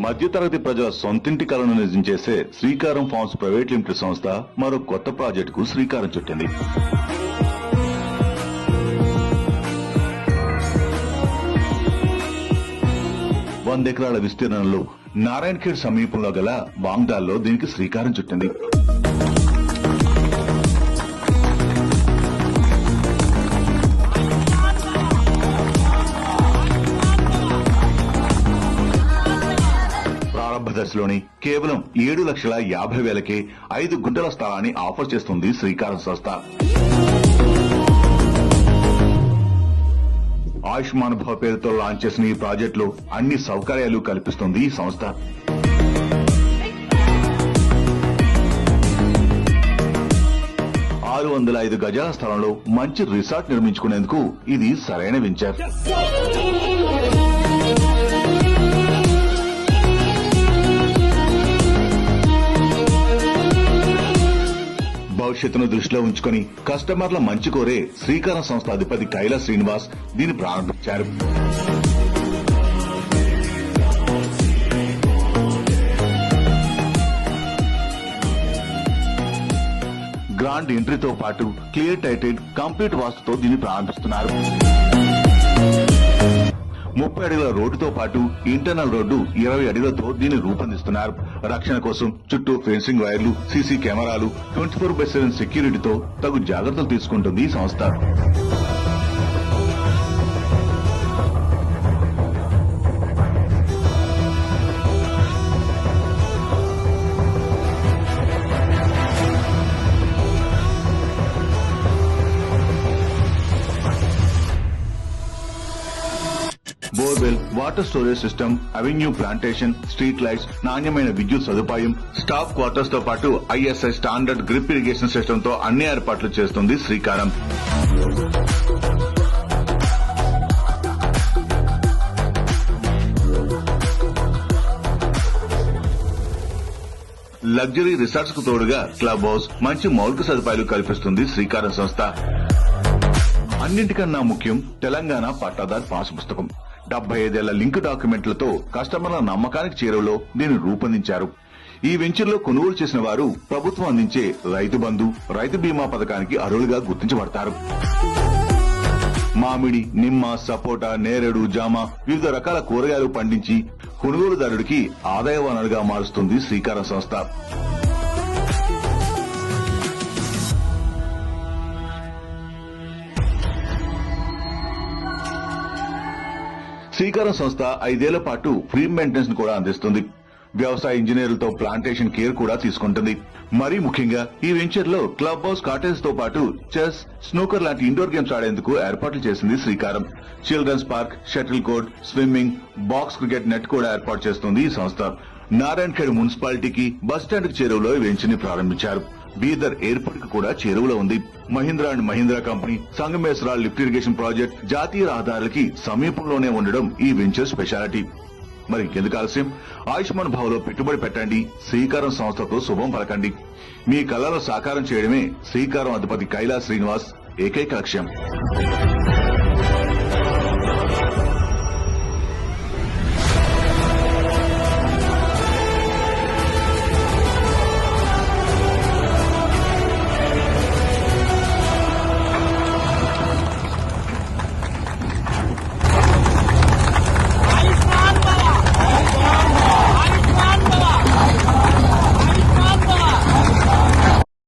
మధ్యతరగతి ప్రజల సొంతింటి కలను నిజం చేసే శ్రీకారం ఫార్మ్స్ ప్రైవేట్ లిమిటెడ్ సంస్థ మరో కొత్త ప్రాజెక్టుకు శ్రీకారం చుట్టింది. ఎకరాల విస్తీర్ణంలో నారాయణఖేడ్ సమీపంలో గల బాంగ్దాల్లో దీనికి శ్రీకారం చుట్టింది. ప్రారంభ దశలోని కేవలం 7,50,000కే 5 గుంటల స్థలాన్ని ఆఫర్ చేస్తుంది శ్రీకారం సంస్థ. ఆయుష్మాన్ భవ పేరుతో లాంచ్ చేసిన ఈ ప్రాజెక్టులో అన్ని సౌకర్యాలు కల్పిస్తుంది ఈ సంస్థ. ఆరు 605 గజాల స్థలంలో మంచి రిసార్ట్ నిర్మించుకునేందుకు ఇది సరైన వెంచర్. భవిష్యత్తును దృష్టిలో ఉంచుకుని కస్టమర్ల మంచి కోరే శ్రీకారం సంస్థ అధిపతి కైలాస్ శ్రీనివాస్ దీన్ని ప్రారంభించారు. గ్రాండ్ ఎంట్రీతో పాటు క్లియర్ టైటిల్ కంప్లీట్ వాస్తుతో దీన్ని ప్రారంభిస్తున్నారు. 30 అడుగుల రోడ్డుతో పాటు ఇంటర్నల్ రోడ్డు 20 అడుగులతో దీన్ని రూపొందిస్తున్నారు. రక్షణ కోసం చుట్టూ ఫెన్సింగ్ వైర్లు, సీసీ కెమెరాలు, 24/7 సెక్యూరిటీతో తగు జాగ్రత్తలు తీసుకుంటుంది ఈ సంస్థ. Borewell, water storage system, avenue plantation, street lights, నాణ్యమైన విద్యుత్ సదుపాయం, స్టాఫ్ క్వార్టర్స్ తో పాటు ISI standard grip irrigation system తో అన్ని ఏర్పాట్లు చేస్తుంది శ్రీకారం. లగ్జరీ రిసార్ట్స్ కు తోడుగా క్లబ్ హౌస్, మంచి మౌలిక సదుపాయాలు కల్పిస్తుంది శ్రీకారం సంస్థ. అన్నింటికన్నా ముఖ్యం తెలంగాణ పట్టాదార్ పాస్ పుస్తకం. 75 ఏళ్ల లింక్ డాక్యుమెంట్లతో కస్టమర్ల నమ్మకానికి చేరువలో దీన్ని రూపొందించారు. ఈ వెంచర్లో కొనుగోలు చేసిన వారు ప్రభుత్వం అందించే రైతు బంధు, రైతు బీమా పథకానికి అర్హులుగా గుర్తించబడతారు. మామిడి, నిమ్మ, సపోటా, నేరేడు, జామ, వివిధ రకాల కూరగాయలు పండించి కొనుగోలుదారుడికి ఆదాయ వనరుగా మారుస్తుంది శ్రీకారం సంస్థ. శ్రీకారం సంస్థ 5 ఏళ్ల పాటు ఫ్రీ మెయింటెనెన్స్ ను కూడా అందిస్తుంది. వ్యవసాయ ఇంజనీర్లతో ప్లాంటేషన్ కేర్ కూడా తీసుకుంటుంది. మరీ ముఖ్యంగా ఈ వెంచర్ లో క్లబ్ హౌస్, కాటేజ్ తో పాటు చెస్, స్నూకర్ లాంటి ఇండోర్ గేమ్స్ ఆడేందుకు ఏర్పాట్లు చేసింది శ్రీకారం. Children's park, shuttle court, swimming, box cricket net కూడా ఏర్పాటు చేస్తుంది ఈ సంస్థ. నారాయణఖేడ్ మున్సిపాలిటీకి బస్టాండ్ కు చేరువలో ఈ వెంచర్ ని ప్రారంభించారు. బీదర్ ఎయిర్పోర్ట్ కు కూడా చేరువలో ఉంది. Mahindra and Mahindra company, Sangameshwara lift irrigation project, జాతీయ రహదారులకి సమీపంలోనే ఉండడం ఈ వెంచర్ స్పెషాలిటీ. మరి ఇంకెందుకు ఆలస్యం? ఆయుష్మాన్ భవలో పెట్టుబడి పెట్టండి, శ్రీకారం సంస్థతో శుభం పలకండి. మీ కళలను సాకారం చేయడమే శ్రీకారం అధిపతి కైలాస్ శ్రీనివాస్ ఏకైక లక్ష్యం.